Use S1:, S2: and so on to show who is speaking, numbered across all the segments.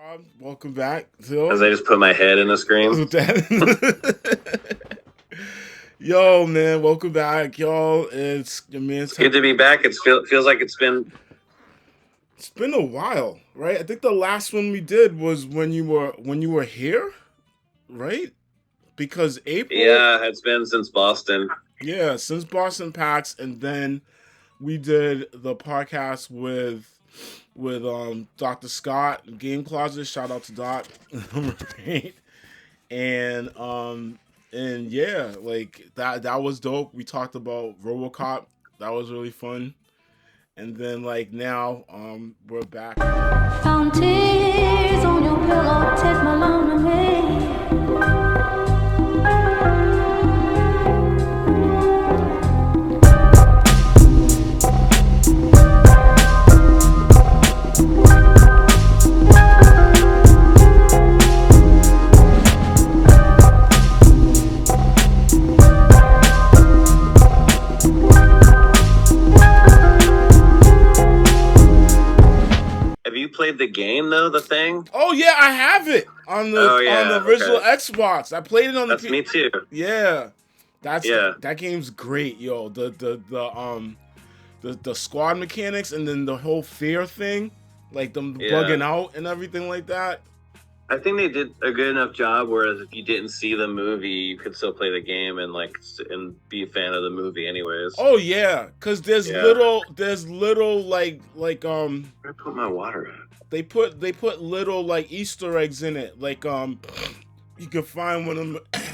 S1: Rob, welcome back.
S2: As I just put my head in the screen.
S1: Yo, man, welcome back, y'all. It's your man.
S2: It's good to be back. It feels like it's been
S1: a while, right? I think the last one we did was when you were here, right? Because April.
S2: Yeah, it's been since Boston.
S1: Yeah, since Boston PAX, and then we did the podcast with Dr. Scott, Game Closet. Shout out to Doc. Right? And yeah, like that was dope. We talked about RoboCop. That was really fun. And then like now we're back. Found tears on your pillow, take my lonely.
S2: Played the game though, the thing?
S1: Oh yeah, I have it on the original Xbox. I played it on
S2: the me too.
S1: Yeah. That game's great, yo. The squad mechanics and then the whole fear thing, like them bugging out and everything like that.
S2: I think they did a good enough job. Whereas if you didn't see the movie, you could still play the game and be a fan of the movie, anyways.
S1: Oh yeah, because there's little like
S2: Where I put my water at?
S1: They put little like Easter eggs in it, like you can find one of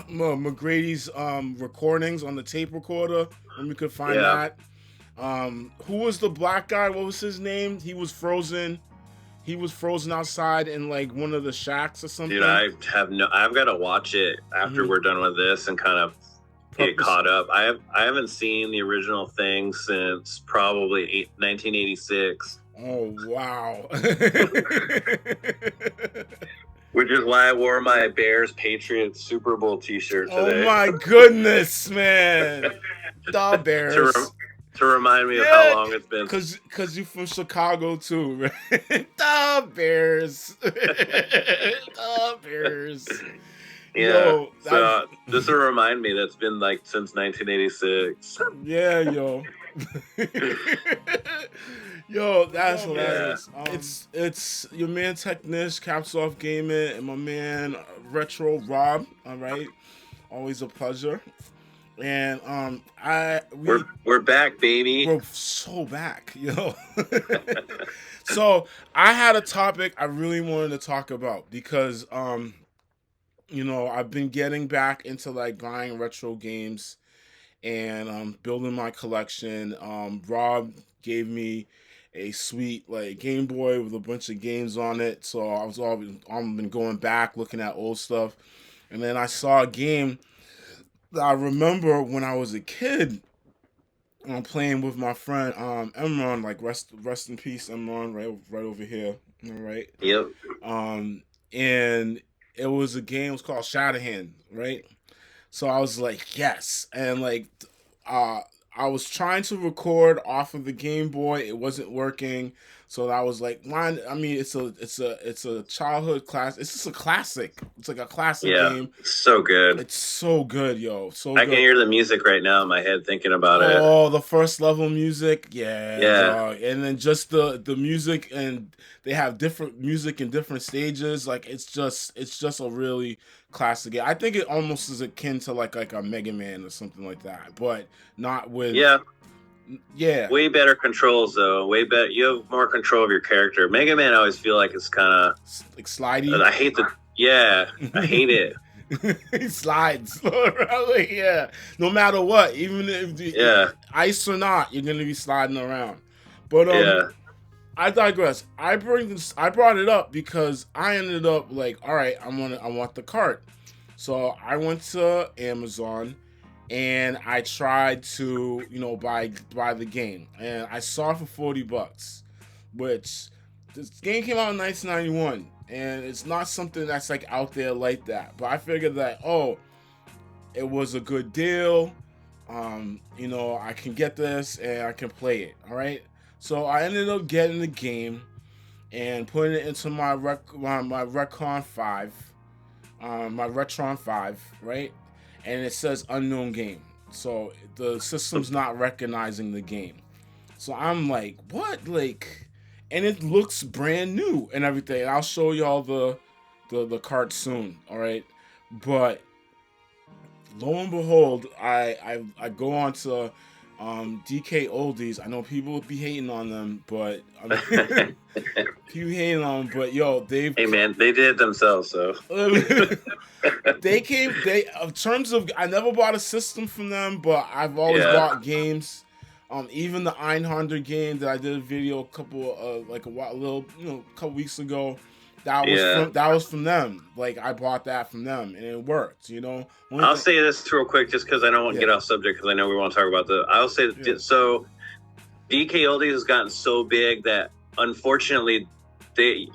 S1: McGrady's recordings on the tape recorder, and we could find that. Who was the black guy? What was his name? He was frozen. He was frozen outside in like one of the shacks or something.
S2: Dude, I've got to watch it after we're done with this and kind of get caught up. I haven't seen the original thing since probably 1986.
S1: Oh wow.
S2: Which is why I wore my Bears Patriots Super Bowl t-shirt today.
S1: Oh my goodness, man. The Bears.
S2: To remind me of how long it's been.
S1: Because you're from Chicago too, right? The Bears. The Bears.
S2: Yeah. Yo, so this will remind me that's been like since 1986.
S1: Yeah, yo. Yo, that's hilarious. It's your man Technish, CappsOffGaming, and my man Retro Rob. All right, always a pleasure. And
S2: we're back, baby.
S1: We're so back, yo. So I had a topic I really wanted to talk about because I've been getting back into like buying retro games and building my collection. Rob gave me a sweet like Game Boy with a bunch of games on it, so I've been going back looking at old stuff, and then I saw a game that I remember when I was a kid. I'm playing with my friend Emron, like rest in peace, Emron, right over here. All right.
S2: Yep.
S1: And it was a game. It was called Shatterhand, right? So I was like, yes, and like, I was trying to record off of the Game Boy. It wasn't working. So I was like, man, I mean, it's a childhood class. It's just a classic. It's like a classic game.
S2: It's so good.
S1: It's so good, yo.
S2: I can hear the music right now in my head thinking about it.
S1: Oh, the first level music. Yeah. And then just the music, and they have different music in different stages. Like it's just a really classic game. I think it almost is akin to like a Mega Man or something like that, but not with way better controls though. Way better. You have more control of your character. Mega Man, I always feel like it's kind of like slidey.
S2: I hate I hate it.
S1: He slides. Yeah. No matter what, even if ice or not, you're gonna be sliding around. But I digress. I brought it up because I ended up like, all right, I want the cart. So I went to Amazon and I tried to, buy the game. And I saw it for $40, which this game came out in 1991, and it's not something that's like out there like that. But I figured that, it was a good deal. I can get this and I can play it. All right. So I ended up getting the game, and putting it into my Retron 5, right? And it says unknown game. So the system's not recognizing the game. So I'm like, what? Like, and it looks brand new and everything. I'll show y'all the cart soon, all right? But lo and behold, I go on to DK Oldies. I know people would be hating on them, but people hating on them. But yo,
S2: hey man, they did it themselves. So
S1: they in terms of, I never bought a system from them, but I've always bought games. Even the Einhunter game that I did a video a couple weeks ago. That was from them. Like, I bought that from them, and it worked.
S2: I'll say this real quick, just because I don't want to get off subject, because I know we want to talk about I'll say so. DK Oldies has gotten so big that unfortunately,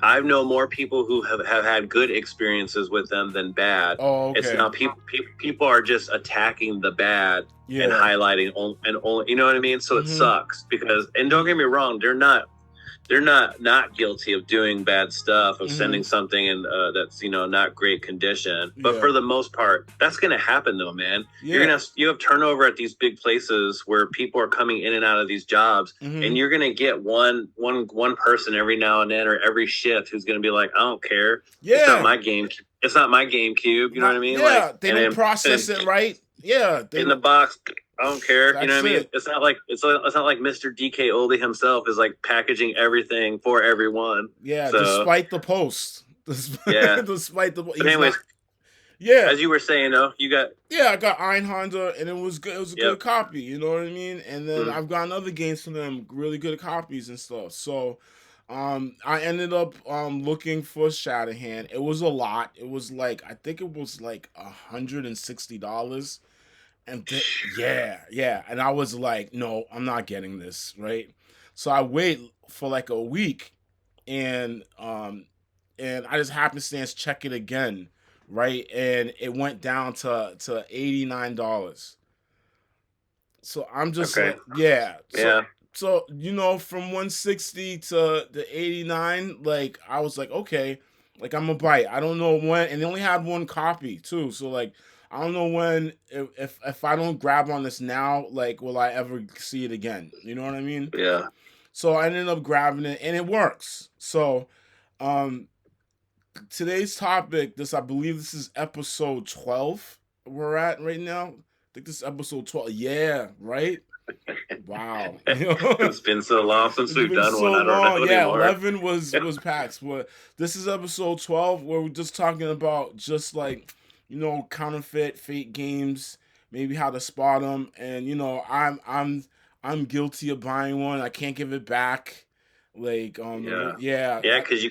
S2: I know more people who have had good experiences with them than bad.
S1: Oh, okay.
S2: It's now people are just attacking the bad and highlighting only. You know what I mean? So it sucks because, and don't get me wrong, they're not guilty of doing bad stuff, of sending something in that's not great condition. But for the most part, that's going to happen though, man. You have turnover at these big places where people are coming in and out of these jobs, and you're going to get one person every now and then or every shift who's going to be like, I don't care. It's not my game. It's not my GameCube. You know what I mean?
S1: Yeah, they don't process it right. Yeah,
S2: in the box. I don't care. You know what I mean? It's not like Mr. DK Oldie himself is like packaging everything for everyone.
S1: Yeah, despite the post. Despite the.
S2: But anyways, as you were saying, though, you got.
S1: Yeah, I got Einhunter, and it was good. It was a good copy. You know what I mean? And then I've gotten other games from them, really good copies and stuff. So, I ended up looking for Shatterhand. It was a lot. It was like, I think it was like $160. And and I was like, no, I'm not getting this, right? So I wait for like a week, and I just happenstance check it again, right? And it went down to $89. So I'm just like, So from 160 to the 89, like I was like, okay, like I'm a bite. I don't know when, and they only had one copy too, so like. I don't know when, if I don't grab on this now, like, will I ever see it again? You know what I mean?
S2: Yeah.
S1: So I ended up grabbing it, and it works. So, today's topic, I believe this is episode 12 we're at right now. I think this is episode 12. Yeah, right? Wow.
S2: It's been so long since we've done one. I don't know anymore.
S1: 11 was PAX, but this is episode 12 where we're just talking about just like, counterfeit, fake games, maybe how to spot them, and I'm guilty of buying one. I can't give it back, like
S2: because you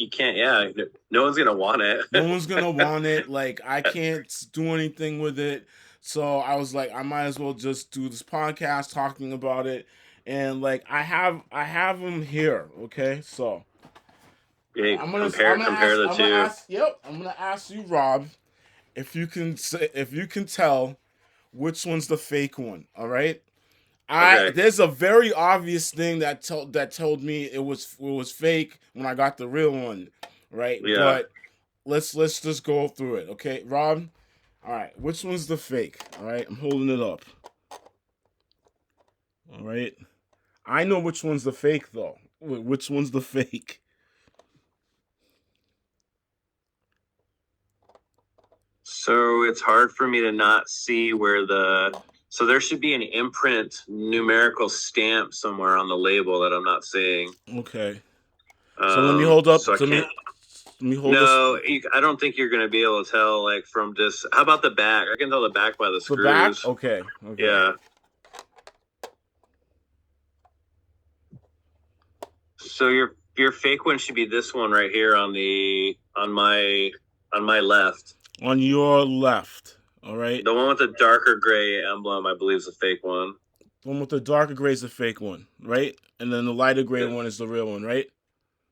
S2: can't. No one's gonna want it.
S1: No one's gonna want it. Like I can't do anything with it. So I was like, I might as well just do this podcast talking about it, and like I have them here. Okay, so
S2: I'm gonna compare the two.
S1: I'm gonna ask you, Rob. If you can tell which one's the fake one, all right? There's a very obvious thing that told me it was fake when I got the real one, right?
S2: Yeah.
S1: But let's just go through it, okay, Rob? All right, which one's the fake? All right, I'm holding it up. All right, I know which one's the fake though. Which one's the fake?
S2: So it's hard for me to not see where so there should be an imprint numerical stamp somewhere on the label that I'm not seeing.
S1: Okay. So let me hold up.
S2: So let me hold this. I don't think you're going to be able to tell like from just, how about the back? I can tell the back by the screws.
S1: The back? Okay.
S2: Yeah. So your fake one should be this one right here on my left.
S1: On your left, all right?
S2: The one with the darker gray emblem, I believe, is a fake one.
S1: The one with the darker gray is the fake one, right? And then the lighter gray one is the real one, right?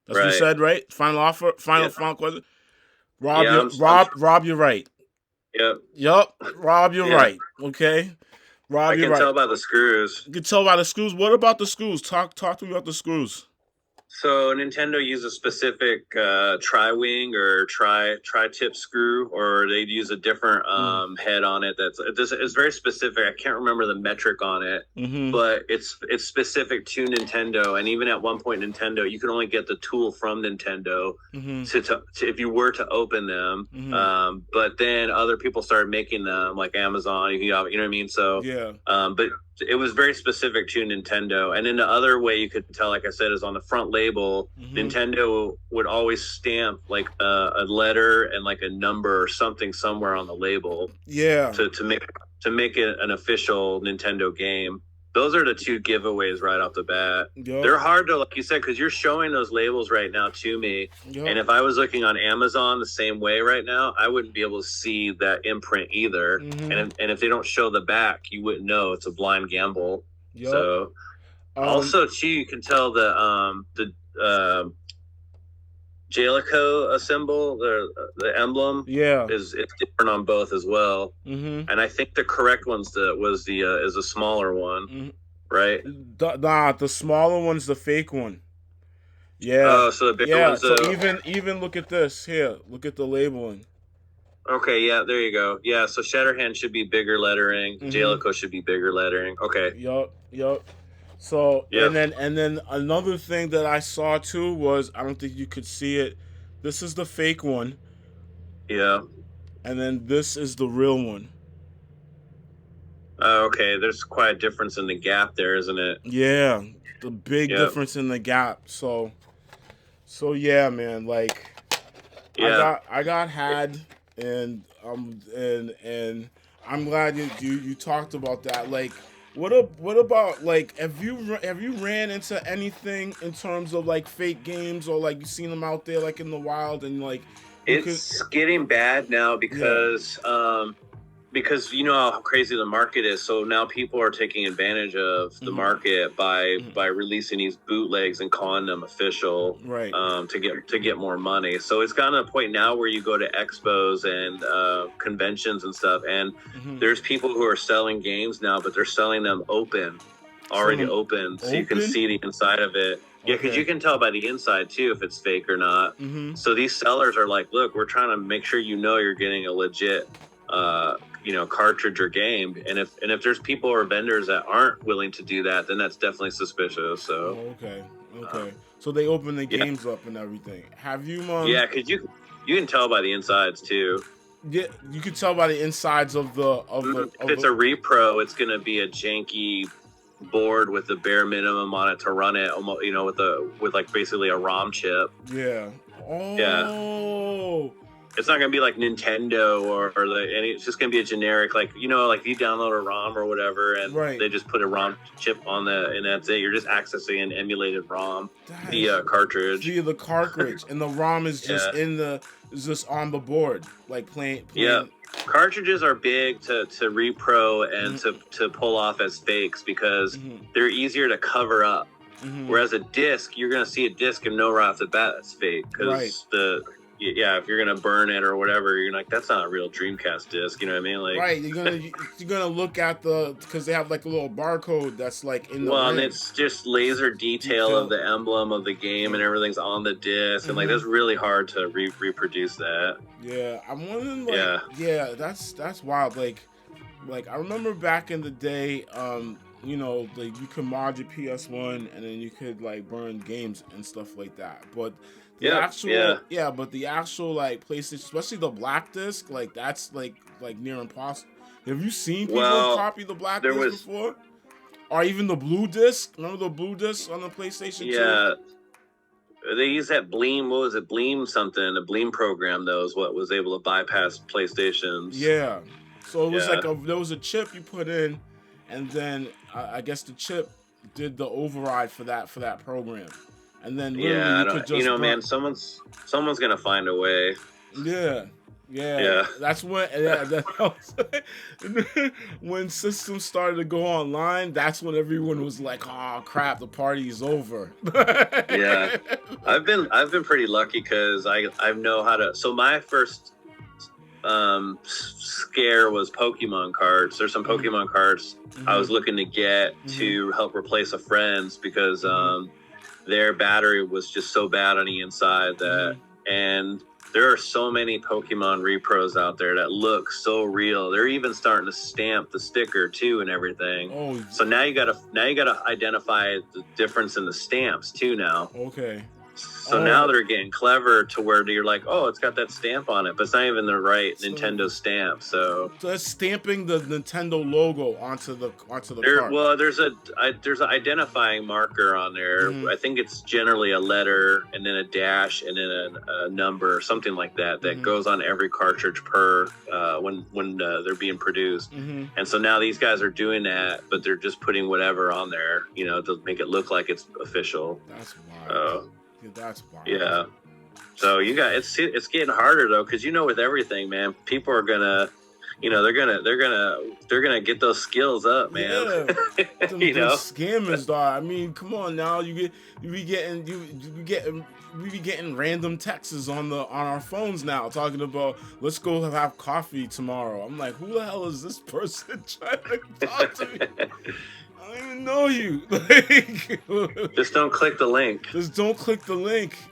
S1: That's what you said, right? Final offer? Final question? Rob, you're right.
S2: Yep.
S1: Rob, you're right. Okay? Rob, you're right.
S2: I can tell by the screws.
S1: You can tell by the screws. What about the screws? Talk to me about the screws.
S2: So Nintendo uses a specific tri-wing or tri-tip screw, or they'd use a different head on it. It's very specific. I can't remember the metric on it, but it's specific to Nintendo. And even at one point, Nintendo, you can only get the tool from Nintendo to if you were to open them. But then other people started making them, like Amazon. You know what I mean? So but it was very specific to Nintendo. And then the other way you could tell, like I said, is on the front label. Nintendo would always stamp like a letter and like a number or something somewhere on the label. To make it an official Nintendo game. Those are the two giveaways right off the bat. They're hard to, like you said, because you're showing those labels right now to me. And if I was looking on Amazon the same way right now, I wouldn't be able to see that imprint either. And if they don't show the back, you wouldn't know. It's a blind gamble. So also too, you can tell the Jalico symbol, the emblem, is different on both as well. And I think the correct one's is a smaller one, right?
S1: The smaller one's the fake one.
S2: Oh, so the bigger one's
S1: so even look at this here. Look at the labeling.
S2: Okay, yeah, there you go. Yeah, so Shatterhand should be bigger lettering. Jalico should be bigger lettering. Okay.
S1: Yup. So and then another thing that I saw too was, I don't think you could see it. This is the fake one.
S2: Yeah.
S1: And then this is the real one.
S2: Okay, there's quite a difference in the gap there, isn't it?
S1: Yeah, the big difference in the gap. So yeah, man. Like, I got had, and I'm glad you talked about that. Like, what about, like, have you ran into anything in terms of like fake games, or like you seen them out there like in the wild, and like
S2: it's getting bad now because you know how crazy the market is. So now people are taking advantage of the market by releasing these bootlegs and calling them official,
S1: right?
S2: To get more money. So it's gotten to a point now where you go to expos and conventions and stuff, and there's people who are selling games now, but they're selling them already open, so you can see the inside of it. Yeah, because you can tell by the inside too if it's fake or not. So these sellers are like, look, we're trying to make sure you're getting a legit cartridge or game, and if there's people or vendors that aren't willing to do that, then that's definitely suspicious. So
S1: okay. So they open the games up and everything. Have you
S2: because you can tell by the insides too.
S1: Yeah, you can tell by the insides of the
S2: if it's a repro, it's gonna be a janky board with the bare minimum on it to run it, almost, with like basically a ROM chip. It's not gonna be like Nintendo or it's just gonna be a generic, like you download a ROM or whatever, and they just put a ROM chip on and that's it. You're just accessing an emulated ROM via cartridge.
S1: Via the cartridge, and the ROM is just is just on the board, like playing.
S2: Yeah, cartridges are big to repro and to pull off as fakes because they're easier to cover up. Whereas a disc, you're gonna see a disc and know right off the bat it's fake because if you're gonna burn it or whatever, you're like, that's not a real Dreamcast disc. You know what I mean? Like,
S1: you're gonna look at because they have like a little barcode that's like in the
S2: and it's just laser detail of the emblem of the game and everything's on the disc, and like that's really hard to reproduce that.
S1: Yeah, I'm wondering. That's wild. Like I remember back in the day, like you could mod your PS1 and then you could like burn games and stuff like that, but. The actual like PlayStation, especially the black disc, like that's like near impossible. Have you seen people copy the black disc before? Or even the blue disc? Remember the blue disc on the PlayStation 2?
S2: Yeah. They use that Bleem, what was it? Bleem something, a Bleem program that was what was able to bypass PlayStations.
S1: Yeah. So it was there was a chip you put in, and then I guess the chip did the override for that program. And then
S2: man, someone's gonna find a way.
S1: Yeah. That's when when systems started to go online. That's when everyone was like, "Oh crap, the party's over."
S2: I've been pretty lucky because I know how to. So my first scare was Pokemon cards. There's some Pokemon cards I was looking to get to help replace a friend's because their battery was just so bad on the inside that, and there are so many Pokemon repros out there that look so real. They're even starting to stamp the sticker too and everything.
S1: Oh,
S2: so now you gotta identify the difference in the stamps too now.
S1: Okay.
S2: So now they're getting clever to where you're like, oh, it's got that stamp on it, but it's not even the right Nintendo stamp. So
S1: it's stamping the Nintendo logo onto the card.
S2: Well, there's an identifying marker on there. I think it's generally a letter and then a dash and then a number or something like that goes on every cartridge per when they're being produced. And so now these guys are doing that, but they're just putting whatever on there, to make it look like it's official.
S1: That's wild. That's wild.
S2: Yeah. So it's getting harder though, because with everything, man, people are gonna, they're gonna get those skills up, man.
S1: Yeah. Those scammers, dog. I mean, come on now, we be getting random texts on our phones now, talking about let's go have coffee tomorrow. I'm like, who the hell is this person trying to talk to me? I don't even know you.
S2: Just don't click the link.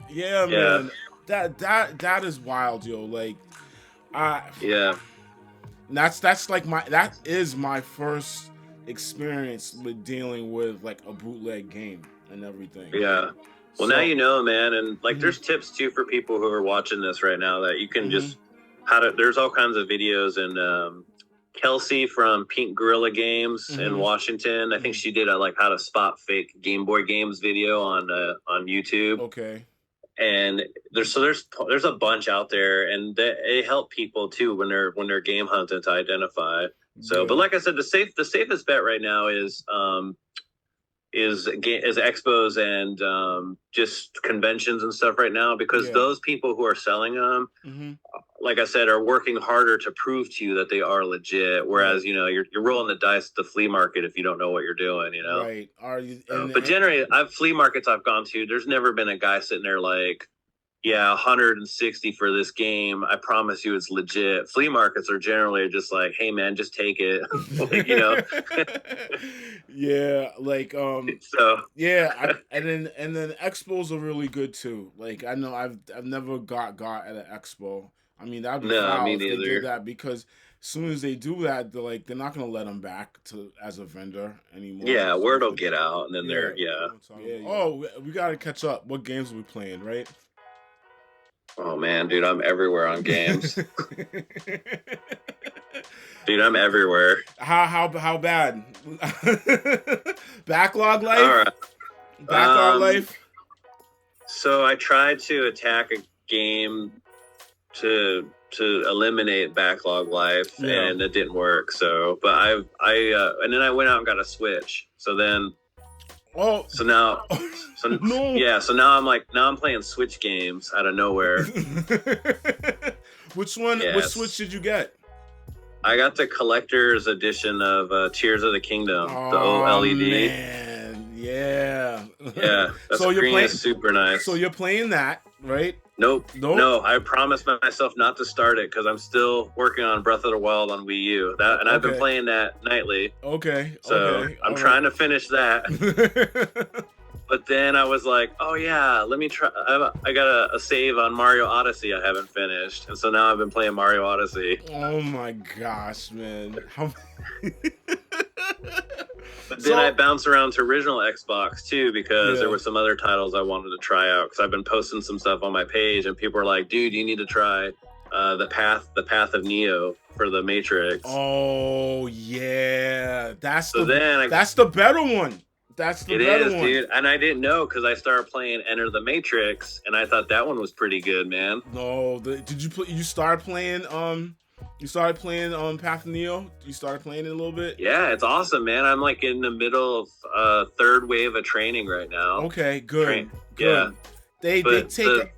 S1: Yeah, man. That is wild, yo. Like,
S2: yeah.
S1: That is my first experience with dealing with like a bootleg game and everything.
S2: Yeah. Well, now you know, man, and like there's tips too for people who are watching this right now that you can just there's all kinds of videos and Kelsey from Pink Gorilla Games in Washington. I think she did a how to spot fake Game Boy games video on YouTube.
S1: Okay.
S2: And there's a bunch out there, and they help people too when they're game hunting to identify. So, but like I said, the safest bet right now is expos and just conventions and stuff right now, because those people who are selling them, like I said, are working harder to prove to you that they are legit. Whereas you're rolling the dice at the flea market if you don't know what you're doing.
S1: Right? Are you?
S2: But generally, flea markets I've gone to, there's never been a guy sitting there like, yeah, 160 for this game. I promise you it's legit. Flea markets are generally just like, hey man, just take it.
S1: Yeah, like
S2: so
S1: yeah, and then expos are really good too. Like I know I've never got at an expo. I mean, that'd be foul if they did that, because as soon as they do that, they're not gonna let them back as a vendor anymore.
S2: Yeah, word will get out, and then
S1: Oh, we gotta catch up. What games are we playing, right?
S2: Oh man, dude, I'm everywhere on games. Dude, I'm everywhere.
S1: How bad? Backlog life?
S2: All right.
S1: Backlog life?
S2: So I tried to attack a game to eliminate backlog life, and it didn't work. So, but and then I went out and got a Switch. So then, so now I'm playing Switch games out of nowhere.
S1: Which one? Yes. Which Switch did you get?
S2: I got the collector's edition of Tears of the Kingdom, the OLED.
S1: Man, yeah.
S2: Yeah, that screen is super nice.
S1: So you're playing that, right?
S2: Nope. No, I promised myself not to start it because I'm still working on Breath of the Wild on Wii U. I've been playing that nightly.
S1: Okay.
S2: So I'm trying to finish that. But then I was like, oh yeah, let me try. I got a save on Mario Odyssey I haven't finished. And so now I've been playing Mario Odyssey.
S1: Oh my gosh, man.
S2: But then I bounced around to original Xbox too, because there were some other titles I wanted to try out, because I've been posting some stuff on my page and people are like, dude, you need to try the path of Neo for the Matrix.
S1: Oh yeah. That's the better one. That's the better one.
S2: Dude. And I didn't know, because I started playing Enter the Matrix and I thought that one was pretty good, man.
S1: No, you started playing Path of Neo? You started playing it a little bit?
S2: Yeah, it's awesome, man. I'm like in the middle of third wave of training right now.
S1: Okay, good. Good.
S2: Yeah.
S1: They take it.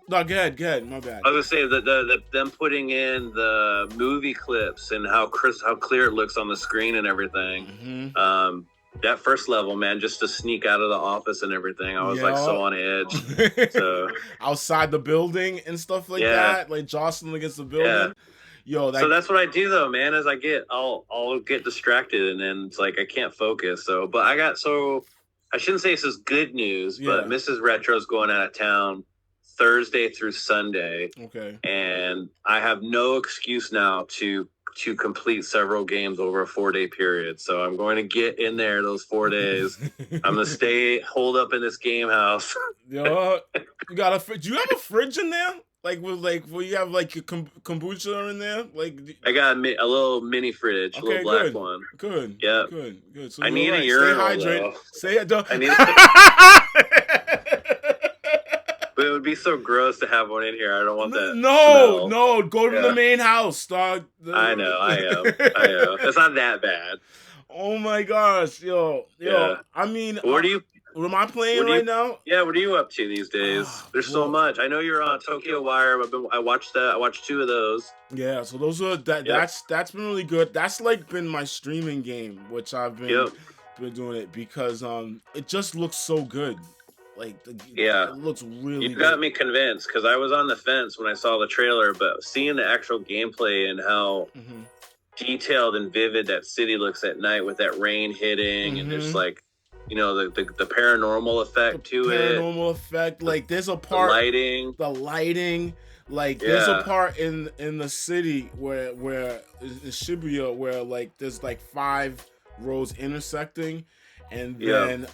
S1: No, go ahead. My bad.
S2: I was gonna say them putting in the movie clips and how clear it looks on the screen and everything.
S1: Mm-hmm.
S2: That first level, man, just to sneak out of the office and everything, I was like so on edge. So
S1: outside the building and stuff like that, like jostling against the building. Yo,
S2: so that's what I do though, man. I'll get distracted and then it's like I can't focus. So, but I I shouldn't say this is good news, but Mrs. Retro's going out of town Thursday through Sunday.
S1: Okay.
S2: And I have no excuse now to complete several games over a 4-day period. So I'm going to get in there those 4 days. I'm going to stay holed up in this game house.
S1: Yo, you got a do you have a fridge in there? Like with will you have like your kombucha in there? Like
S2: I got a little mini fridge, a little black one.
S1: Good.
S2: Yeah.
S1: Good. So
S2: I need a urinal.
S1: Stay hydrated. Stay
S2: I need But it would be so gross to have one in here. I don't want that.
S1: No, go to the main house, dog.
S2: I know. I am. It's not that bad.
S1: Oh my gosh, yo.
S2: Yeah.
S1: I mean,
S2: what
S1: am I playing right now?
S2: Yeah, what are you up to these days? There's so much. I know you're on Tokyo Wire. I watched that. I watched 2 of those.
S1: Yeah, so those are that's been really good. That's like been my streaming game, which I've been doing it because it just looks so good. Like it looks really
S2: You got me convinced because I was on the fence when I saw the trailer, but seeing the actual gameplay and how detailed and vivid that city looks at night with that rain hitting and there's like the paranormal effect to it.
S1: Paranormal effect, like there's a part the lighting, like there's a part in the city where in Shibuya where like there's like 5 roads intersecting, and then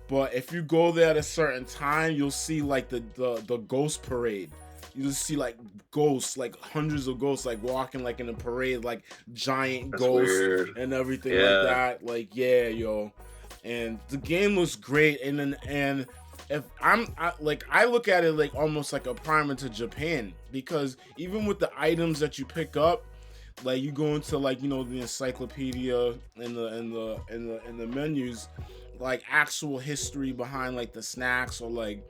S1: but if you go there at a certain time, you'll see like the ghost parade. You just see like ghosts, like hundreds of ghosts, like walking like in a parade, like giant ghosts and everything like that. Like and the game looks great. And if I look at it like almost like a primer to Japan, because even with the items that you pick up, like you go into like the encyclopedia and the menus, like actual history behind like the snacks or like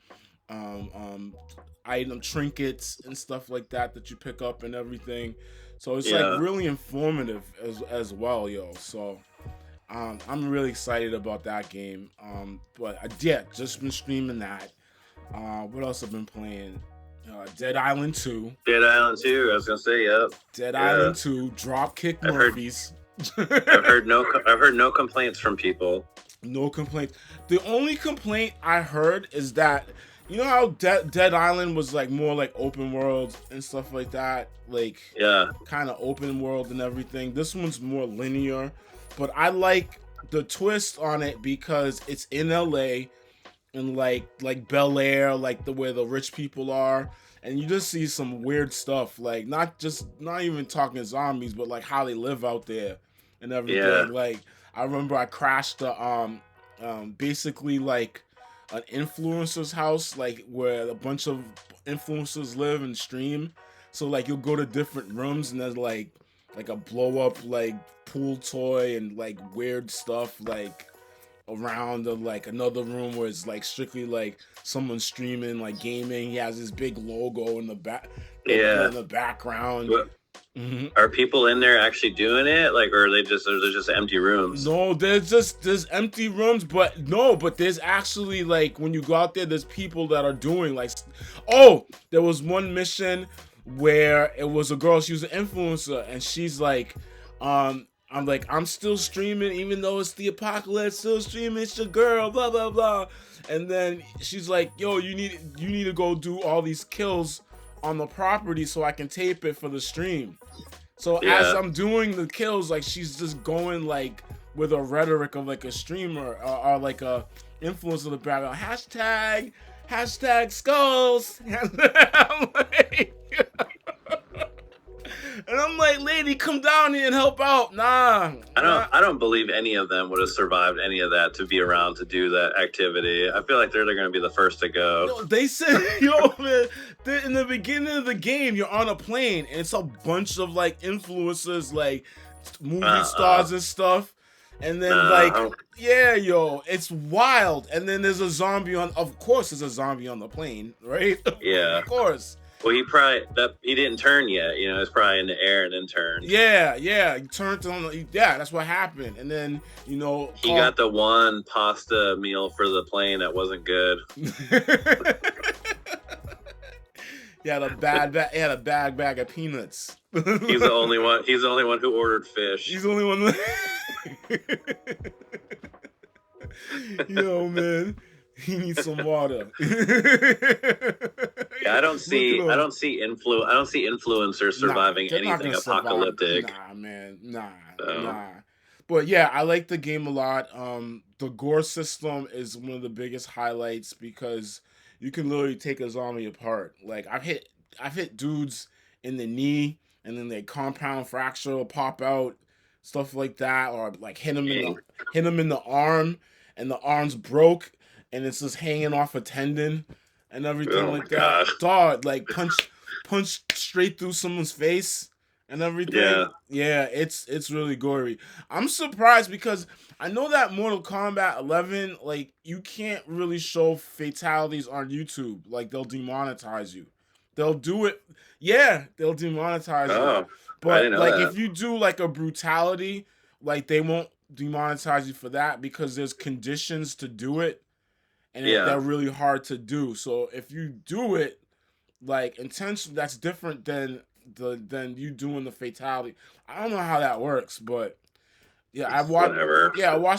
S1: item trinkets and stuff like that you pick up and everything. So it's like really informative as well, So I'm really excited about that game. But just been streaming that. What else I've been playing? Dead Island 2.
S2: Dead Island 2, I was gonna say,
S1: Dead Island 2, Dropkick Murphys.
S2: I've heard no complaints from people.
S1: No complaints. The only complaint I heard is that how Dead Island was like more like open world and stuff like that, like kind of open world and everything. This one's more linear, but I like the twist on it because it's in LA and like Bel Air, like where the rich people are, and you just see some weird stuff, like not even talking zombies, but like how they live out there and everything.
S2: Yeah.
S1: Like I remember I crashed the basically like an influencer's house, like where a bunch of influencers live and stream. So like you'll go to different rooms and there's like a blow up like pool toy and like weird stuff like around like another room where it's like strictly like someone streaming like gaming. He has this big logo in the back in the background.
S2: Are people in there actually doing it, like, or are they just empty rooms?
S1: No, there's empty rooms, but there's actually like when you go out there, there's people that are doing like. Oh, there was one mission where it was a girl. She was an influencer, and she's like, I'm still streaming even though it's the apocalypse. Still streaming. It's your girl. Blah blah blah. And then she's like, yo, you need to go do all these kills on the property so I can tape it for the stream. So as I'm doing the kills, like she's just going like with a rhetoric of like a streamer or like a influencer in the background. Hashtag skulls. And I'm like, lady, come down here and help out. Nah.
S2: I don't believe any of them would have survived any of that to be around to do that activity. I feel like they're going to be the first to go.
S1: Yo, they said, man, in the beginning of the game, you're on a plane and it's a bunch of like influencers, like movie stars and stuff. And then it's wild. And then there's a zombie of course there's a zombie on the plane, right?
S2: Yeah.
S1: Of course.
S2: Well, he didn't turn yet. It's probably in the air and then turned.
S1: Yeah, he turned on. Yeah, that's what happened. And then
S2: he got the one pasta meal for the plane that wasn't good.
S1: He had a bag of peanuts.
S2: He's the only one. He's the only one who ordered fish.
S1: He's the only one. Yo, man, he needs some water.
S2: Yeah, I don't see influencers surviving anything apocalyptic.
S1: Nah, man, nah. But yeah, I like the game a lot. The gore system is one of the biggest highlights because you can literally take a zombie apart. Like I've hit dudes in the knee, and then they compound fracture will pop out, stuff like that, or like hit them in the arm, and the arm's broke, and it's just hanging off a tendon and everything like that. Dog, like punch straight through someone's face and everything. Yeah, it's really gory. I'm surprised because I know that Mortal Kombat 11, like, you can't really show fatalities on YouTube. Like, they'll demonetize you. They'll do it. Yeah, they'll demonetize you. But like, if you do like a brutality, like, they won't demonetize you for that because there's conditions to do it, and they're really hard to do. So if you do it like intention, that's different than you doing the fatality. I don't know how that works, but yeah, I watched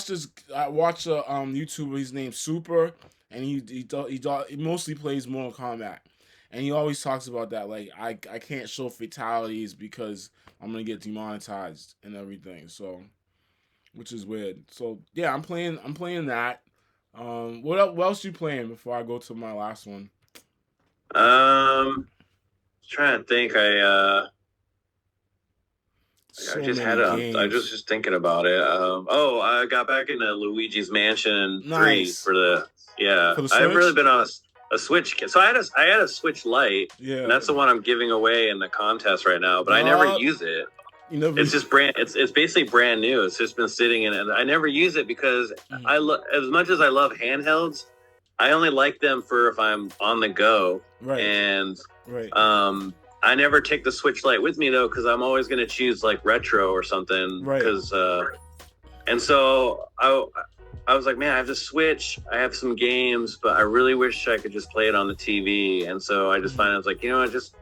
S1: a YouTuber. He's named Super, and he mostly plays Mortal Kombat, and he always talks about that. Like, I can't show fatalities because I'm gonna get demonetized and everything. So, which is weird. So yeah, I'm playing that. What else you playing before I go to my last one?
S2: Trying to think. I was just thinking about it. I got back into Luigi's Mansion 3 for the I've really been on a Switch. So I had a Switch Lite. Yeah, and that's the one I'm giving away in the contest right now. But I never use it. It's just It's basically brand new. It's just been sitting in it. I never use it because as much as I love handhelds, I only like them for if I'm on the go. Right. And I never take the Switch Lite with me though, because I'm always going to choose like retro or something. Right. And so I was like, man, I have the Switch. I have some games, but I really wish I could just play it on the TV. And so I just I was like, you know what, just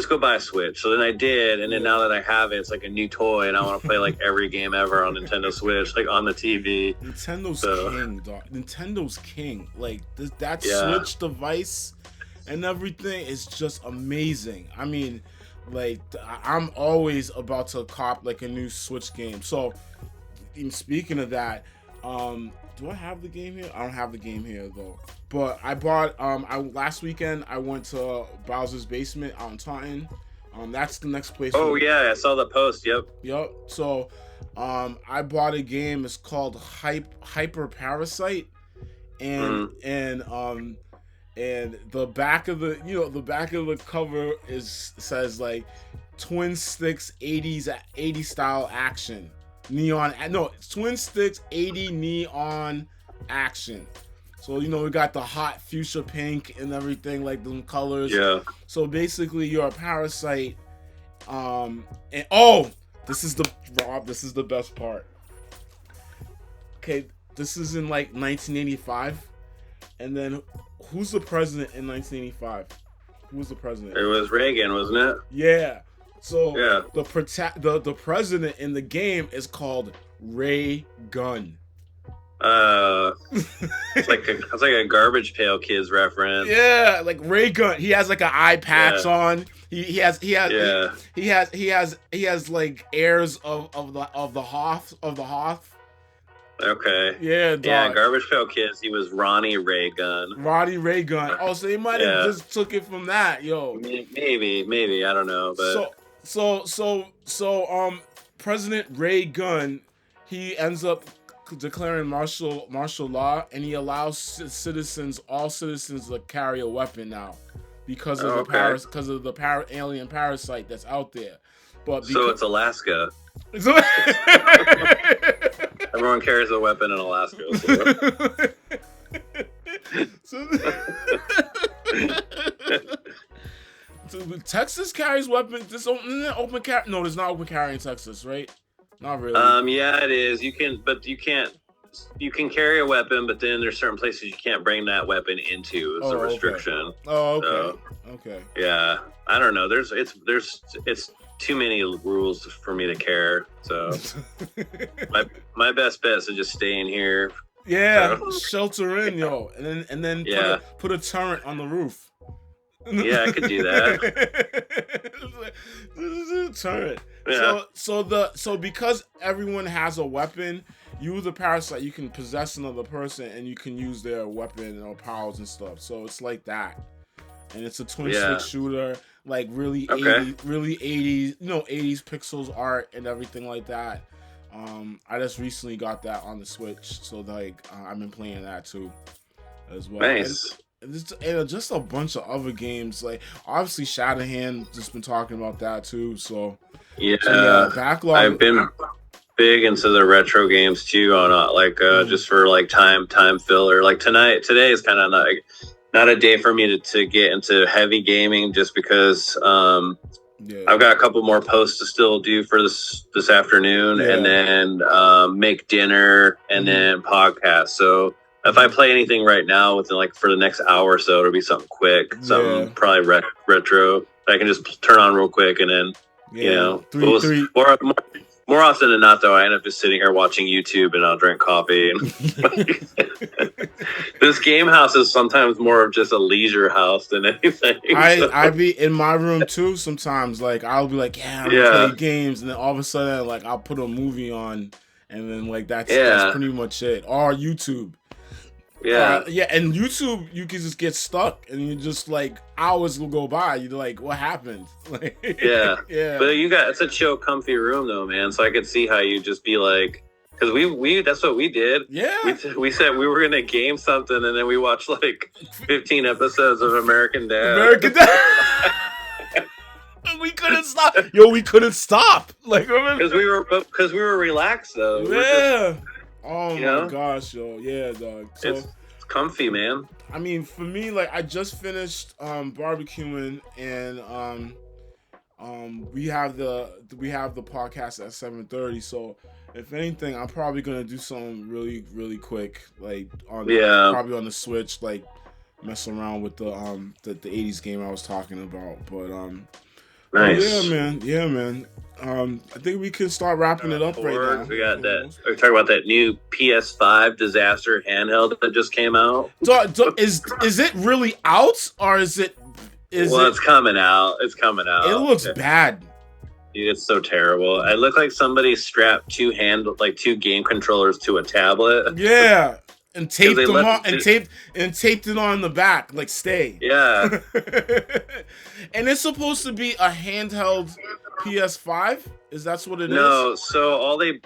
S2: go buy a Switch. So then I did, and then now that I have it, it's like a new toy, and I want to play like every game ever on Nintendo Switch, like on the TV.
S1: King, dog. Nintendow's king. Like that Switch device and everything is just amazing. I mean, like, I'm always about to cop like a new Switch game. So, even speaking of that, do I have the game here? I don't have the game here though. But I bought last weekend I went to Bowser's Basement out in Taunton. That's the next place.
S2: Oh yeah, I saw the post. Yep.
S1: So I bought a game. It's called Hyper Parasite, and the back of the cover says like Twin Sticks 80 style action. Twin Sticks 80 neon action. So, we got the hot fuchsia pink and everything, like them colors. Yeah. So basically you're a parasite. This is the best part. Okay, this is in like 1985. And then who's the president in 1985? Who was the president?
S2: It was Reagan, wasn't it?
S1: Yeah. So the president in the game is called Ray Gun.
S2: It's like a Garbage Pail Kids reference.
S1: Yeah, like Ray Gun. He has like an eye patch on. He has like airs of the Hoth.
S2: Okay.
S1: Yeah, dog.
S2: Yeah, Garbage Pail Kids. He was Ronnie Ray Gun.
S1: Oh, so he might have just took it from that, yo.
S2: Maybe I don't know, but
S1: so President Ray Gun, he ends up declaring martial law, and he allows all citizens to carry a weapon now because of the alien parasite that's out there.
S2: So it's Alaska. Everyone carries a weapon in Alaska.
S1: So Texas carries weapons. Open carry? No, there's not open carry in Texas, right? Not really.
S2: Yeah, it is. You can carry a weapon, but then there's certain places you can't bring that weepon into. It's a restriction.
S1: Okay. Okay.
S2: Yeah, I don't know. It's too many rules for me to care. So my best bet is to just stay in here
S1: Yeah, shelter in, yo, and then put a turret on the roof.
S2: Yeah, I could do that.
S1: Turret. Yeah. So because everyone has a weapon, you as a parasite, you can possess another person and you can use their weapon or powers and stuff. So it's like that. And it's a twin stick shooter, like really 80s, 80s pixels art and everything like that. I just recently got that on the Switch, so like I've been playing that too, as well.
S2: Nice.
S1: And just a bunch of other games, like obviously Shadowhand, just been talking about that too. So
S2: yeah, backlog. I've been big into the retro games too, on just for like time filler. Like today is kind of not a day for me to get into heavy gaming, just because I've got a couple more posts to still do for this afternoon, and then make dinner, and then podcast. So if I play anything right now within like for the next hour or so, it'll be something quick, something probably retro. I can just turn on real quick, and then more often than not, though, I end up just sitting here watching YouTube, and I'll drink coffee. And this game house is sometimes more of just a leisure house than anything.
S1: I be in my room too sometimes. Like I'll be like, I'm gonna play games, and then all of a sudden, like I'll put a movie on, and then like that's pretty much it. Or YouTube. And YouTube, you can just get stuck, and you just like hours will go by. You're like, what happened? Like,
S2: yeah. But it's a chill, comfy room though, man. So I could see how you just be like, because we that's what we did.
S1: Yeah.
S2: We said we were gonna game something, and then we watched like 15 episodes of American Dad.
S1: We couldn't stop. Yo, we couldn't stop. Like,
S2: because we were relaxed though.
S1: Yeah. Oh my gosh, yo, yeah, dog. So
S2: it's comfy, man.
S1: I mean, for me, like I just finished barbecuing, and we have the podcast at 7:30. So if anything, I'm probably gonna do something really, really quick, like probably on the Switch, like mess around with the 80s game I was talking about. But
S2: nice.
S1: Yeah, man. I think we can start wrapping it up right now.
S2: We got that. We're talking about that new PS5 disaster handheld that just came out.
S1: Is it really out, or is it?
S2: It's coming out. It's coming out.
S1: It looks bad.
S2: Dude, it's so terrible. It looked like somebody strapped two game controllers to a tablet.
S1: Yeah. And taped them on, and taped it on the back, like stay.
S2: Yeah.
S1: And it's supposed to be a handheld PS5. That's what it is?
S2: No. So all they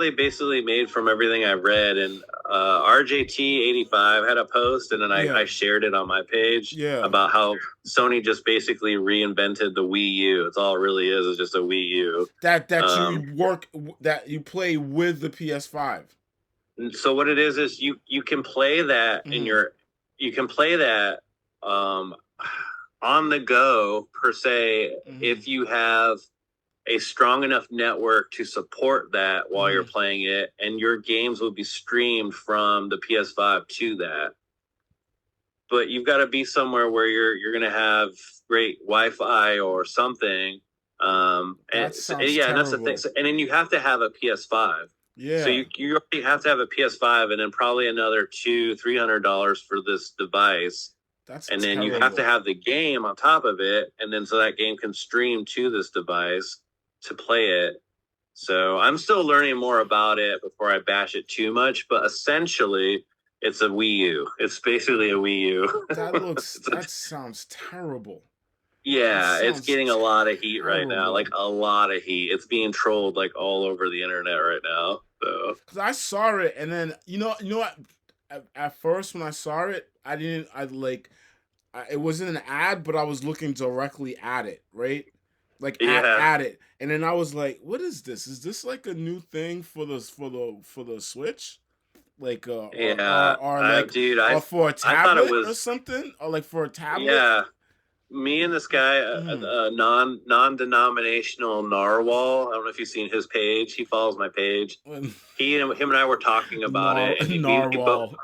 S2: basically made, from everything I read, and RJT85 had a post, and then I shared it on my page about how Sony just basically reinvented the Wii U. It's all it really is just a Wii U. That
S1: you play with the PS5.
S2: So what it is you can play that you can play that on the go per se, if you have a strong enough network to support that while you're playing it, and your games will be streamed from the PS5 to that. But you've got to be somewhere where you're going to have great Wi-Fi or something. And that's the thing. So, and then you have to have a PS5.
S1: Yeah.
S2: So you already have to have a PS5, and then probably another $200-$300 for this device. And then you have to have the game on top of it, and then so that game can stream to this device to play it. So I'm still learning more about it before I bash it too much, but essentially it's a Wii U. It's basically a Wii U.
S1: That sounds terrible.
S2: Yeah, it's getting a lot of heat right now, like a lot of heat. It's being trolled like all over the internet right now. So,
S1: because I saw it, and then you know what? At first, when I saw it, it wasn't an ad, but I was looking directly at it, right? Like at it, and then I was like, "What is this? Is this like a new thing for the Switch?" Like or for a tablet or something, or like for a tablet.
S2: Yeah. Me and this guy, a non-denominational narwhal. I don't know if you've seen his page. He follows my page. Him and I were talking about it. And
S1: narwhal.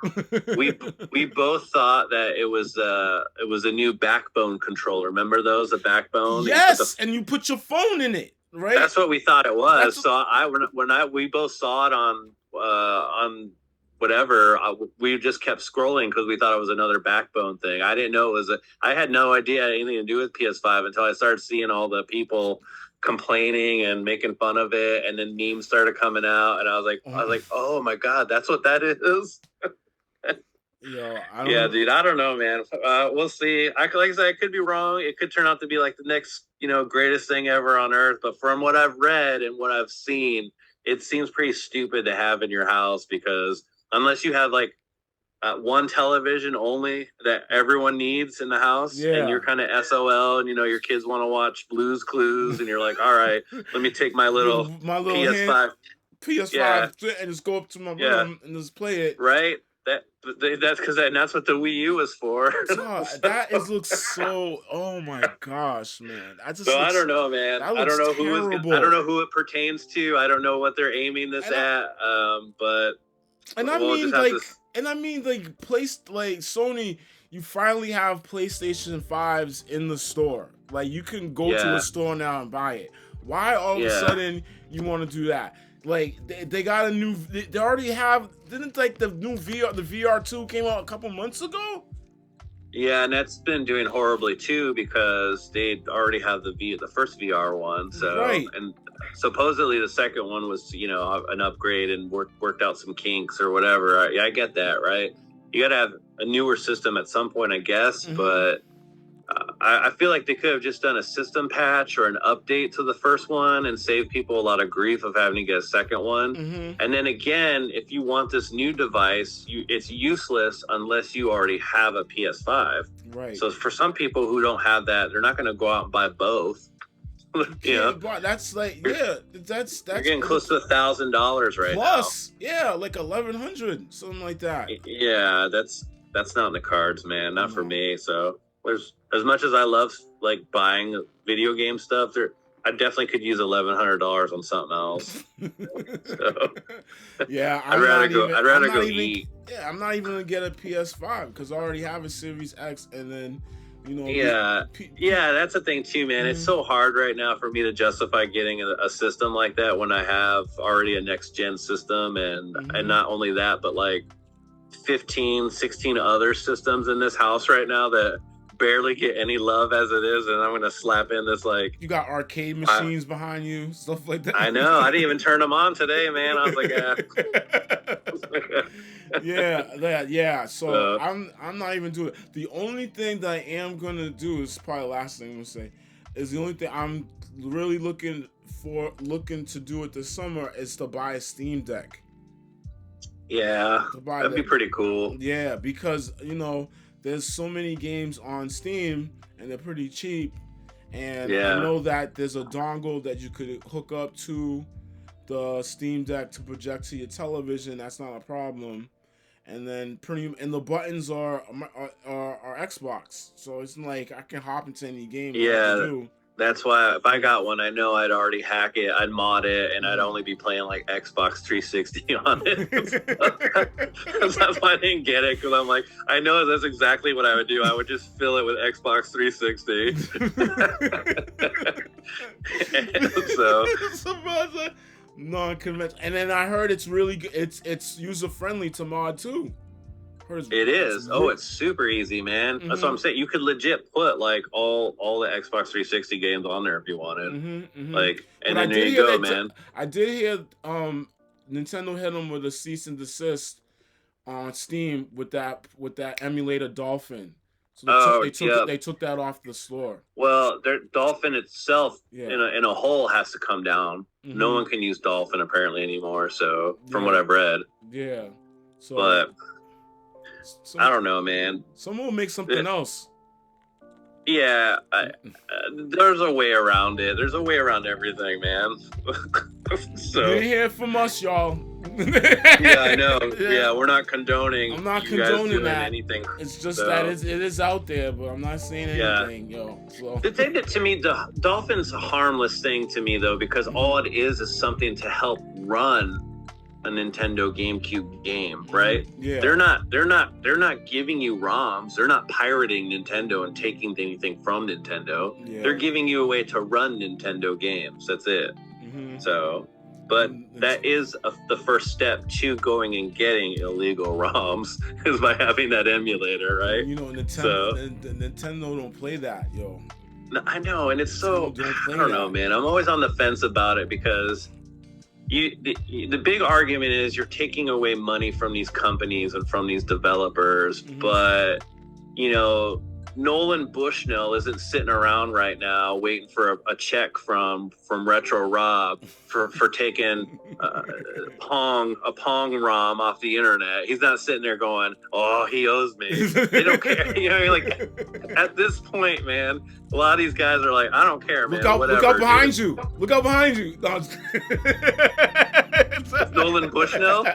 S2: We both thought that it was a new Backbone controller. Remember those? The Backbone.
S1: Yes, and you put your phone in it, right?
S2: That's what we thought it was. We both saw it on whatever. We just kept scrolling because we thought it was another Backbone thing. I didn't know it was I had no idea it had anything to do with PS5 until I started seeing all the people complaining and making fun of it, and then memes started coming out, and I was like, oh my god, that's what that is.
S1: Yeah,
S2: dude, I don't know, man. We'll see. Like I said, I could be wrong. It could turn out to be like the next, greatest thing ever on earth. But from what I've read and what I've seen, it seems pretty stupid to have in your house, because unless you have like one television only that everyone needs in the house, and you're kind of SOL, and your kids want to watch Blue's Clues, and you're like, all right, let me take my little PS5
S1: and just go up to my room and just play it.
S2: Right. That's because that's what the Wii U was for.
S1: That looks so. Oh my gosh, man!
S2: I don't know, man. I don't know who it pertains to. I don't know what they're aiming this at. But
S1: I mean, Sony, you finally have PlayStation 5s in the store. Like, you can go to a store now and buy it. Why all of a sudden you want to do that? Like, they got a new. They already have. Didn't the new VR, the VR2 came out a couple months ago?
S2: Yeah, and that's been doing horribly too, because they already have the first VR one. So and supposedly the second one was an upgrade and worked out some kinks or whatever. I get that, right? You got to have a newer system at some point, I guess, but. I feel like they could have just done a system patch or an update to the first one and saved people a lot of grief of having to get a second one. And then again, if you want this new device, it's useless unless you already have a PS5.
S1: Right.
S2: So for some people who don't have that, they're not going to go out and buy both.
S1: That's like that's
S2: you're getting close to $1,000 right
S1: plus, now. Like $1,100, something like that.
S2: Yeah, that's not in the cards, man. Not for me. So there's. As much as I love like buying video game stuff, I definitely could use $1,100 on something else. So,
S1: yeah,
S2: I'd rather go eat.
S1: Yeah, I'm not even gonna get a PS5 because I already have a Series X, and then
S2: that's the thing too, man. It's so hard right now for me to justify getting a system like that when I have already a next gen system, and not only that, but like 15, 16 other systems in this house right now that barely get any love as it is, and I'm gonna slap in this like
S1: you got arcade machines behind you, stuff like that.
S2: I know. I didn't even turn them on today, man. I was like,
S1: yeah. So I'm not even doing it. The only thing that I am gonna do is probably the last thing I'm gonna say is the only thing I'm really looking to do it this summer is to buy a Steam Deck.
S2: Yeah, that'd be pretty cool.
S1: Yeah, because there's so many games on Steam, and they're pretty cheap. And I know that there's a dongle that you could hook up to the Steam Deck to project to your television. That's not a problem. And then and the buttons are Xbox, so it's like I can hop into any game.
S2: Yeah, that's why if I got one, I know I'd already hack it, I'd mod it, and I'd only be playing like Xbox 360 on it. That's why I didn't get it, because I'm like, I know that's exactly what I would do. I would just fill it with Xbox 360.
S1: So non-conventional. And then I heard it's really good. It's user friendly to mod too.
S2: It is. It's super easy, man. That's what I'm saying. You could legit put like all the Xbox 360 games on there if you wanted. Like, and then there you go, man.
S1: I did hear Nintendo hit them with a cease and desist on Steam with that emulator Dolphin. So they took that off the store.
S2: Well, their Dolphin itself in a hole has to come down. No one can use Dolphin apparently anymore. So from what I've read.
S1: Yeah. So,
S2: but. I don't know, man.
S1: Someone will make something else.
S2: Yeah, there's a way around it. There's a way around everything, man. So
S1: you hear it from us, y'all.
S2: Yeah, I know. Yeah, we're not condoning.
S1: I'm not condoning that.
S2: Anything.
S1: It's just that it is out there, but I'm not saying anything, yo. So.
S2: The thing that to me, the Dolphin's a harmless thing to me though, because all it is something to help run a Nintendo GameCube game, right?
S1: Yeah.
S2: They're not giving you ROMs. They're not pirating Nintendo and taking anything from Nintendo. Yeah. They're giving you a way to run Nintendo games. That's it. So But that is the first step to going and getting illegal ROMs is by having that emulator, right?
S1: You know, Nintendo don't play that, yo.
S2: I know, and it's so, I don't know, man. I'm always on the fence about it because the big argument is you're taking away money from these companies and from these developers, but, you know, Nolan Bushnell isn't sitting around right now waiting for a check from Retro Rob for taking a Pong ROM off the internet. He's not sitting there going, "Oh, he owes me." They don't care. You know, like at this point, man, a lot of these guys are like, "I don't care, man."
S1: Look out behind you. Look out behind you. No,
S2: it's Nolan Bushnell.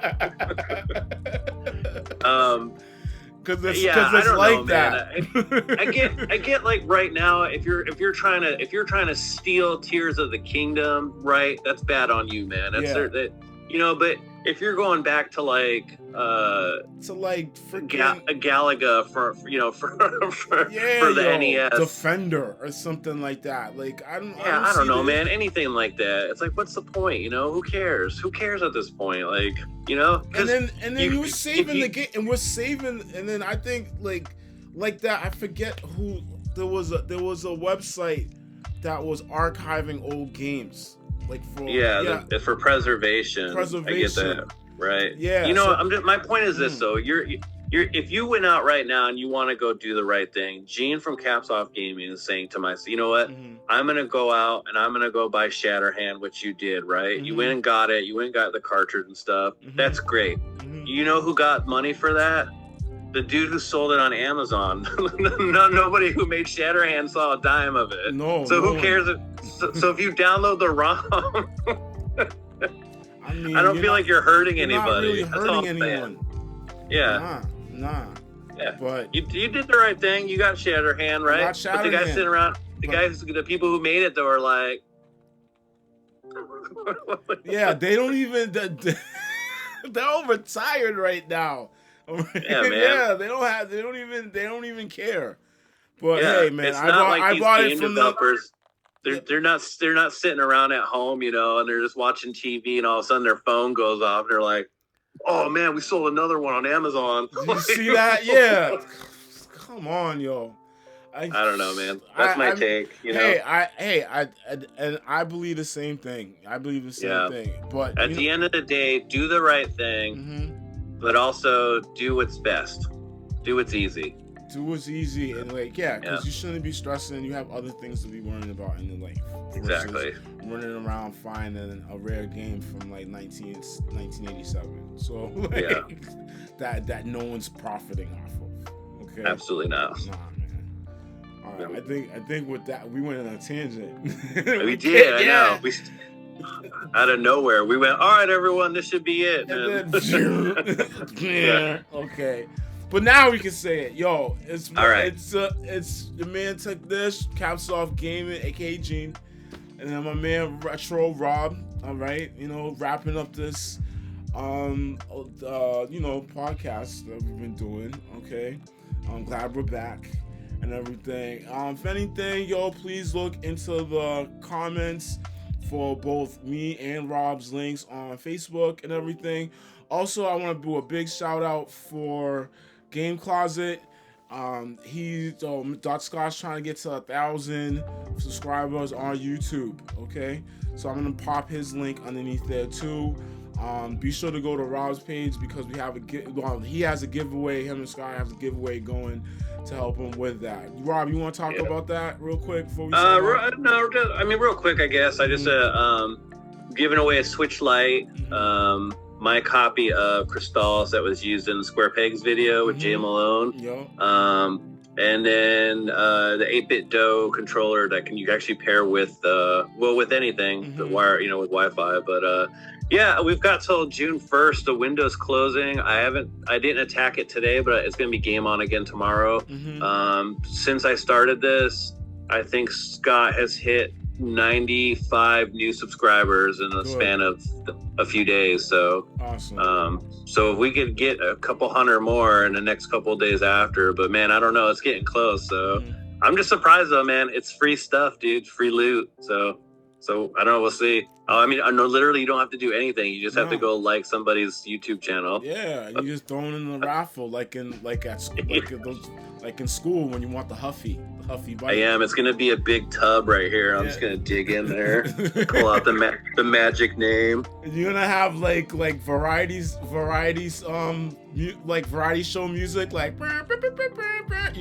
S1: Because it's like that.
S2: I get like right now, if you're trying to steal Tears of the Kingdom, right? That's bad on you, man. That's you know. But if you're going back to like Galaga for the NES
S1: Defender or something like that, like I don't
S2: know, man. Anything like that, it's like, what's the point? You know, who cares? Who cares at this point? Like, you know,
S1: and then you're saving the game, and we're saving, and then I think like that. I forget who there was a website that was archiving old games, like
S2: for preservation. I get that, right? Yeah. You know, my point is this though. You're if you went out right now and you want to go do the right thing, Gene from CappsOffGaming is saying to myself, you know what? I'm going to go out and I'm going to go buy Shatterhand, which you did, right? You went and got it. You went and got the cartridge and stuff. That's great. You know who got money for that? The dude who sold it on Amazon. Nobody who made Shatterhand saw a dime of it.
S1: No.
S2: So who cares? So if you download the ROM, I don't feel like you're hurting anybody.
S1: Not really hurting anyone.
S2: Yeah.
S1: Nah.
S2: Yeah. But you did the right thing. You got Shatterhand, right? But the guys sitting around, the people who made it, though, are like,
S1: yeah, they don't even. They're overtired right now.
S2: Yeah, man.
S1: Yeah, they don't even care. But hey, man,
S2: it's not like these game developers. They're not sitting around at home, you know, and they're just watching TV, and all of a sudden their phone goes off, and they're like, "Oh man, we sold another one on Amazon."
S1: You see that? Yeah. Come on, yo.
S2: I don't know, man. That's my take. You know.
S1: I believe the same thing. I believe the same thing. But
S2: at the end of the day, do the right thing, but also do what's best. Do what's easy.
S1: Do what's easy, and because you shouldn't be stressing. You have other things to be worrying about in your life.
S2: Exactly.
S1: Running around finding a rare game from like 1987. So that no one's profiting off of. Okay.
S2: Absolutely not.
S1: Nah, man. All right. I think with that we went on a tangent.
S2: We did. I know. We out of nowhere we went. All right, everyone. This should be it.
S1: Okay. But now we can say it, yo. It's
S2: all right.
S1: It's the man took this CappsOffGaming, aka Gene, and then my man Retro Rob. All right, you know, wrapping up this, podcast that we've been doing. Okay, I'm glad we're back and everything. If anything, yo, please look into the comments for both me and Rob's links on Facebook and everything. Also, I want to do a big shout out for Game Closet. Dot Scott's trying to get to 1,000 subscribers on YouTube. Okay, so I'm gonna pop his link underneath there too. Be sure to go to Rob's page because we have he has a giveaway. Him and Scott have a giveaway going to help him with that. Rob, you want to talk about that real quick before we?
S2: Real quick, I guess I just giving away a Switch Lite. My copy of Crystals that was used in the Square Pegs video with Jay Malone. And then the 8-bit DO controller that you can actually pair with with anything, the wire, with Wi-Fi. But we've got till June 1st. The window's closing. I didn't attack it today, but it's gonna be game on again tomorrow. Since I started this, I think Scott has hit 95 new subscribers in the span of a few days. So
S1: awesome.
S2: So if we could get a couple hundred more in the next couple of days after, but man, I don't know, it's getting close. So I'm just surprised though, man. It's free stuff, dude. Free loot. So So I don't know. We'll see. I mean, I know literally you don't have to do anything. You just have to go like somebody's YouTube channel.
S1: Yeah, you just throw it in the raffle, like in school when you want the Huffy bike.
S2: I am. It's gonna be a big tub right here. I'm just gonna dig in there, pull out the magic name.
S1: You're gonna have like varieties, like variety show music, like.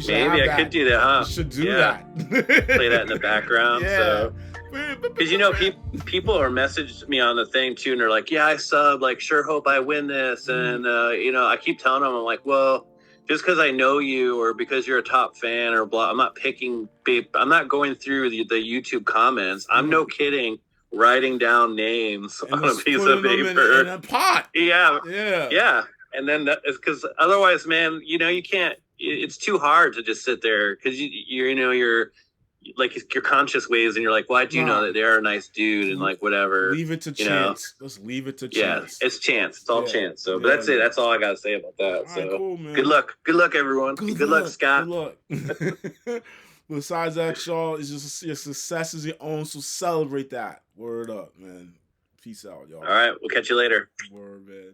S2: Maybe I could do that, huh?
S1: You should do that.
S2: Play that in the background. Yeah. So. Because people are messaging me on the thing too, and they're like, "Yeah, I sub. Like, sure hope I win this." And I keep telling them, I'm like, "Well, just because I know you or because you're a top fan or blah, I'm not picking. I'm not going through the YouTube comments. I'm no kidding, writing down names on a piece of paper
S1: in a pot.
S2: Yeah. And then that is because otherwise, man, you can't. It's too hard to just sit there because you're like your conscious ways, and you're like, well, I do know that they're a nice dude, and like whatever.
S1: Leave it to chance. Let's leave it to chance.
S2: Yeah, it's chance. It's all chance. So, but that's it. That's all I gotta say about that. So, right, cool, man. Good luck, everyone. Good luck, Scott.
S1: Good luck. Besides that, y'all, it's just your success is your own, so celebrate that. Word up, man. Peace out, y'all.
S2: All right, we'll catch you later.
S1: Word, man.